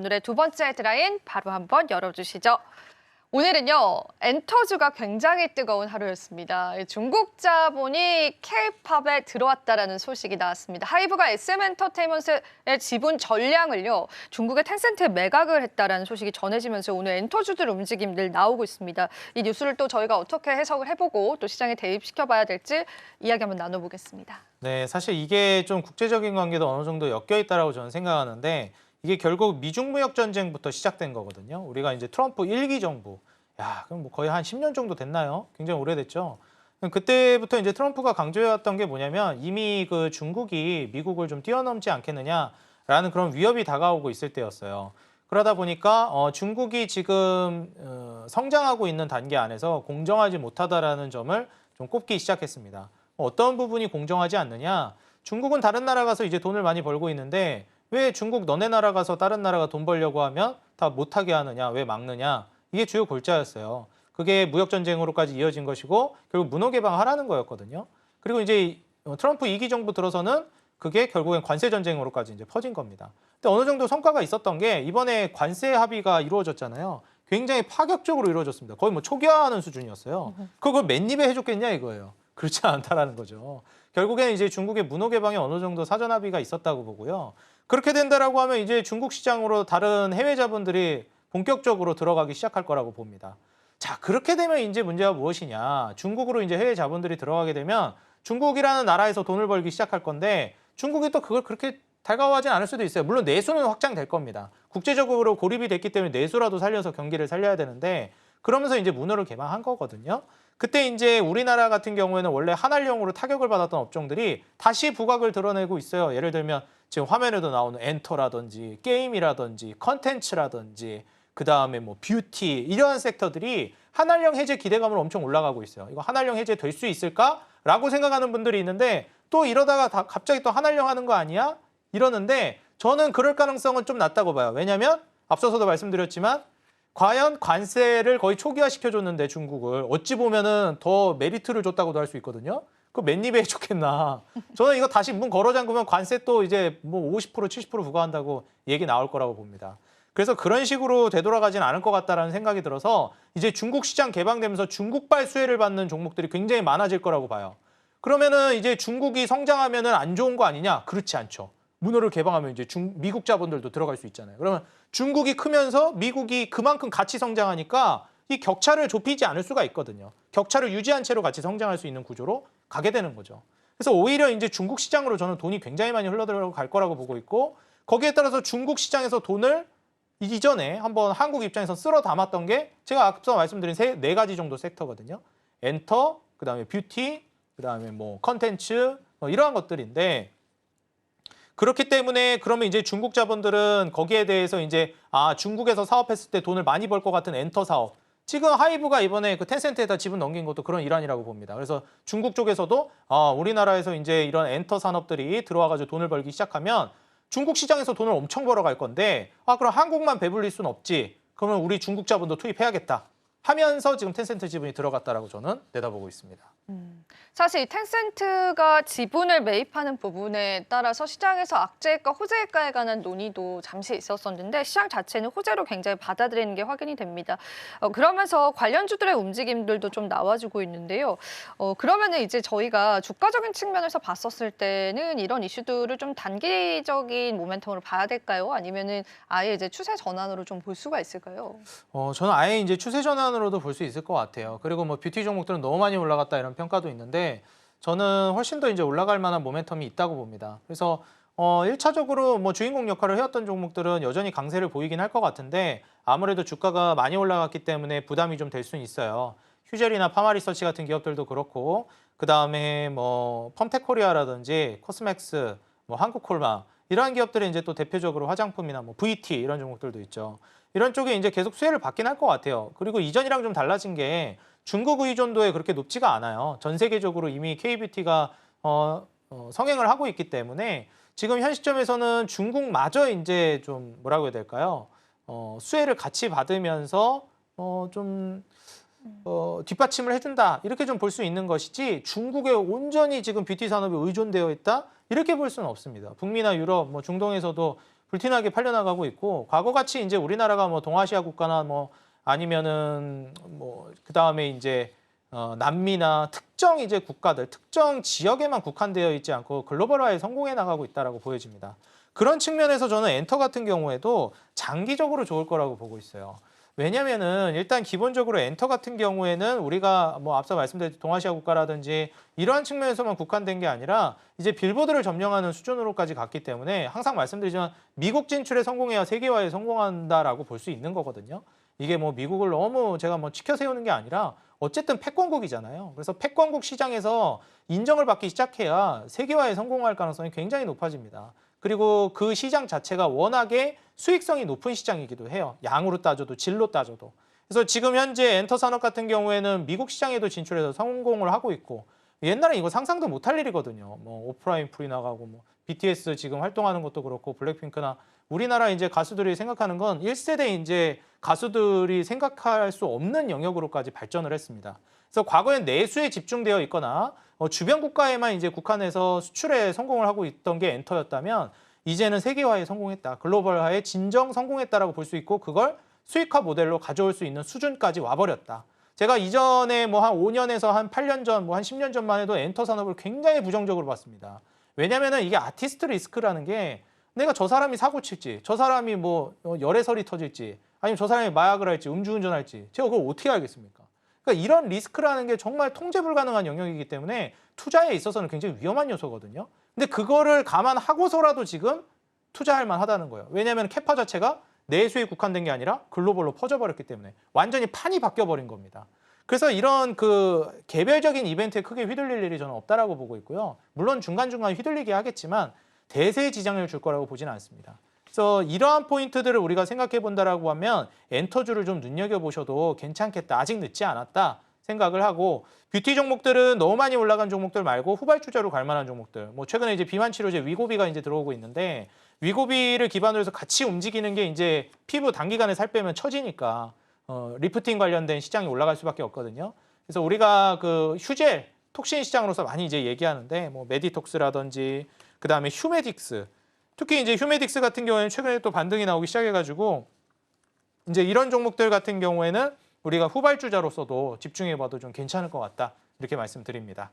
오늘의 두 번째 헤드라인 바로 한번 열어주시죠. 오늘은요, 엔터주가 굉장히 뜨거운 하루였습니다. 중국 자본이 K-팝에 들어왔다라는 소식이 나왔습니다. 하이브가 SM엔터테인먼트의 지분 전량을요, 중국의 텐센트에 매각을 했다라는 소식이 전해지면서 오늘 엔터주들 움직임들 나오고 있습니다. 이 뉴스를 또 저희가 어떻게 해석을 해보고 또 시장에 대입시켜봐야 될지 이야기 한번 나눠보겠습니다. 네, 사실 이게 좀 국제적인 관계도 어느 정도 엮여 있다라고 저는 생각하는데 이게 결국 미중 무역 전쟁부터 시작된 거거든요. 우리가 이제 트럼프 1기 정부, 그럼 뭐 거의 한 10년 정도 됐나요? 굉장히 오래됐죠. 그때부터 이제 트럼프가 강조해왔던 게 뭐냐면 이미 그 중국이 미국을 좀 뛰어넘지 않겠느냐라는 그런 위협이 다가오고 있을 때였어요. 그러다 보니까 중국이 지금 성장하고 있는 단계 안에서 공정하지 못하다라는 점을 좀 꼽기 시작했습니다. 어떤 부분이 공정하지 않느냐? 중국은 다른 나라 가서 이제 돈을 많이 벌고 있는데 왜 중국 너네 나라 가서 다른 나라가 돈 벌려고 하면 다 못하게 하느냐? 왜 막느냐? 이게 주요 골자였어요. 그게 무역 전쟁으로까지 이어진 것이고 결국 문호 개방하라는 거였거든요. 그리고 이제 트럼프 2기 정부 들어서는 그게 결국엔 관세 전쟁으로까지 이제 퍼진 겁니다. 근데 어느 정도 성과가 있었던 게 이번에 관세 합의가 이루어졌잖아요. 굉장히 파격적으로 이루어졌습니다. 거의 뭐 초기화하는 수준이었어요. 그걸 맨입에 해줬겠냐 이거예요. 그렇지 않다라는 거죠. 결국에는 이제 중국의 문호 개방에 어느 정도 사전 합의가 있었다고 보고요. 그렇게 된다라고 하면 이제 중국 시장으로 다른 해외 자본들이 본격적으로 들어가기 시작할 거라고 봅니다. 자, 그렇게 되면 이제 문제가 무엇이냐? 중국으로 이제 해외 자본들이 들어가게 되면 중국이라는 나라에서 돈을 벌기 시작할 건데 중국이 또 그걸 그렇게 달가워하진 않을 수도 있어요. 물론 내수는 확장될 겁니다. 국제적으로 고립이 됐기 때문에 내수라도 살려서 경기를 살려야 되는데 그러면서 이제 문호를 개방한 거거든요. 그때 이제 우리나라 같은 경우에는 원래 한알령으로 타격을 받았던 업종들이 다시 부각을 드러내고 있어요. 예를 들면 지금 화면에도 나오는 엔터라든지 게임이라든지 컨텐츠라든지 그다음에 뭐 뷰티 이러한 섹터들이 한알령 해제 기대감으로 엄청 올라가고 있어요. 이거 한알령 해제 될 수 있을까라고 생각하는 분들이 있는데 또 이러다가 갑자기 또 한알령 하는 거 아니야? 이러는데 저는 그럴 가능성은 좀 낮다고 봐요. 왜냐하면 앞서서도 말씀드렸지만 과연 관세를 거의 초기화시켜줬는데 중국을 어찌 보면은 더 메리트를 줬다고도 할 수 있거든요. 그 맨입에 해줬겠나. 저는 이거 다시 문 걸어 잠그면 관세 또 이제 뭐 50% 70% 부과한다고 얘기 나올 거라고 봅니다. 그래서 그런 식으로 되돌아가진 않을 것 같다라는 생각이 들어서 이제 중국 시장 개방되면서 중국발 수혜를 받는 종목들이 굉장히 많아질 거라고 봐요. 그러면은 이제 중국이 성장하면은 안 좋은 거 아니냐? 그렇지 않죠. 문호를 개방하면 이제 미국 자본들도 들어갈 수 있잖아요. 그러면 중국이 크면서 미국이 그만큼 같이 성장하니까 이 격차를 좁히지 않을 수가 있거든요. 격차를 유지한 채로 같이 성장할 수 있는 구조로 가게 되는 거죠. 그래서 오히려 이제 중국 시장으로 저는 돈이 굉장히 많이 흘러들어갈 거라고 보고 있고 거기에 따라서 중국 시장에서 돈을 이전에 한번 한국 입장에서 쓸어 담았던 게 제가 앞서 말씀드린 네 가지 정도 섹터거든요. 엔터, 그다음에 뷰티, 그다음에 뭐 컨텐츠 이러한 것들인데 그렇기 때문에 그러면 이제 중국 자본들은 거기에 대해서 이제 중국에서 사업했을 때 돈을 많이 벌 것 같은 엔터 사업. 지금 하이브가 이번에 그 텐센트에다 지분 넘긴 것도 그런 일환이라고 봅니다. 그래서 중국 쪽에서도 우리나라에서 이제 이런 엔터 산업들이 들어와가지고 돈을 벌기 시작하면 중국 시장에서 돈을 엄청 벌어갈 건데 그럼 한국만 배불릴 수는 없지. 그러면 우리 중국 자본도 투입해야겠다. 하면서 지금 텐센트 지분이 들어갔다라고 저는 내다보고 있습니다. 사실 이 텐센트가 지분을 매입하는 부분에 따라서 시장에서 악재일까 호재일까에 관한 논의도 잠시 있었었는데 시장 자체는 호재로 굉장히 받아들이는 게 확인이 됩니다. 그러면서 관련주들의 움직임들도 좀 나와주고 있는데요. 그러면은 이제 저희가 주가적인 측면에서 봤었을 때는 이런 이슈들을 좀 단기적인 모멘텀으로 봐야 될까요? 아니면은 아예 이제 추세 전환으로 좀 볼 수가 있을까요? 저는 아예 이제 추세 전환으로도 볼 수 있을 것 같아요. 그리고 뭐 뷰티 종목들은 너무 많이 올라갔다 이런 평가도 있는데 저는 훨씬 더 이제 올라갈 만한 모멘텀이 있다고 봅니다. 그래서 1차적으로 뭐 주인공 역할을 해왔던 종목들은 여전히 강세를 보이긴 할 것 같은데 아무래도 주가가 많이 올라갔기 때문에 부담이 좀 될 수는 있어요. 휴젤이나 파마리서치 같은 기업들도 그렇고 그다음에 뭐 펌텍코리아라든지 코스맥스, 뭐 한국콜마 이러한 기업들이 이제 또 대표적으로 화장품이나 뭐 VT 이런 종목들도 있죠. 이런 쪽에 이제 계속 수혜를 받긴 할 것 같아요. 그리고 이전이랑 좀 달라진 게 중국 의존도에 그렇게 높지가 않아요. 전 세계적으로 이미 K뷰티가 성행을 하고 있기 때문에 지금 현 시점에서는 중국마저 이제 좀 뭐라고 해야 될까요? 수혜를 같이 받으면서 좀 뒷받침을 해준다 이렇게 좀 볼 수 있는 것이지 중국에 온전히 지금 뷰티 산업이 의존되어 있다 이렇게 볼 수는 없습니다. 북미나 유럽, 뭐 중동에서도 불티나게 팔려나가고 있고 과거같이 이제 우리나라가 뭐 동아시아 국가나 뭐 아니면은 뭐 그다음에 이제 남미나 특정 이제 국가들, 특정 지역에만 국한되어 있지 않고 글로벌화에 성공해 나가고 있다라고 보여집니다. 그런 측면에서 저는 엔터 같은 경우에도 장기적으로 좋을 거라고 보고 있어요. 왜냐면은 일단 기본적으로 엔터 같은 경우에는 우리가 뭐 앞서 말씀드린 동아시아 국가라든지 이러한 측면에서만 국한된 게 아니라 이제 빌보드를 점령하는 수준으로까지 갔기 때문에 항상 말씀드리지만 미국 진출에 성공해야 세계화에 성공한다라고 볼 수 있는 거거든요. 이게 뭐 미국을 너무 제가 뭐 치켜 세우는 게 아니라 어쨌든 패권국이잖아요. 그래서 패권국 시장에서 인정을 받기 시작해야 세계화에 성공할 가능성이 굉장히 높아집니다. 그리고 그 시장 자체가 워낙에 수익성이 높은 시장이기도 해요. 양으로 따져도 질로 따져도. 그래서 지금 현재 엔터 산업 같은 경우에는 미국 시장에도 진출해서 성공을 하고 있고 옛날에 이거 상상도 못할 일이거든요. 뭐 오프라인 풀이 나가고 뭐 BTS 지금 활동하는 것도 그렇고 블랙핑크나 우리나라 이제 가수들이 생각하는 건 1세대 이제 가수들이 생각할 수 없는 영역으로까지 발전을 했습니다. 그래서 과거엔 내수에 집중되어 있거나 주변 국가에만 이제 국한해서 수출에 성공을 하고 있던 게 엔터였다면 이제는 세계화에 성공했다. 글로벌화에 진정 성공했다라고 볼 수 있고 그걸 수익화 모델로 가져올 수 있는 수준까지 와버렸다. 제가 이전에 뭐 한 5년에서 한 8년 전, 뭐 한 10년 전만 해도 엔터 산업을 굉장히 부정적으로 봤습니다. 왜냐면은 이게 아티스트 리스크라는 게 내가 저 사람이 사고 칠지, 저 사람이 뭐 열애설이 터질지, 아니면 저 사람이 마약을 할지, 음주운전할지 제가 그걸 어떻게 알겠습니까? 그러니까 이런 리스크라는 게 정말 통제 불가능한 영역이기 때문에 투자에 있어서는 굉장히 위험한 요소거든요. 근데 그거를 감안하고서라도 지금 투자할 만하다는 거예요. 왜냐하면 캐파 자체가 내수에 국한된 게 아니라 글로벌로 퍼져버렸기 때문에 완전히 판이 바뀌어버린 겁니다. 그래서 이런 그 개별적인 이벤트에 크게 휘둘릴 일이 저는 없다라고 보고 있고요. 물론 중간중간 휘둘리게 하겠지만 대세에 지장을 줄 거라고 보지는 않습니다. 그래서 이러한 포인트들을 우리가 생각해 본다라고 하면 엔터주를 좀 눈여겨보셔도 괜찮겠다. 아직 늦지 않았다 생각을 하고 뷰티 종목들은 너무 많이 올라간 종목들 말고 후발주자로 갈 만한 종목들. 뭐 최근에 이제 비만 치료제 위고비가 이제 들어오고 있는데 위고비를 기반으로 해서 같이 움직이는 게 이제 피부 단기간에 살 빼면 처지니까 리프팅 관련된 시장이 올라갈 수밖에 없거든요. 그래서 우리가 그 휴젤 톡신 시장으로서 많이 이제 얘기하는데 뭐 메디톡스라든지 그다음에 휴메딕스 특히 이제 휴메딕스 같은 경우에는 최근에 또 반등이 나오기 시작해가지고 이제 이런 종목들 같은 경우에는 우리가 후발주자로서도 집중해봐도 좀 괜찮을 것 같다 이렇게 말씀드립니다.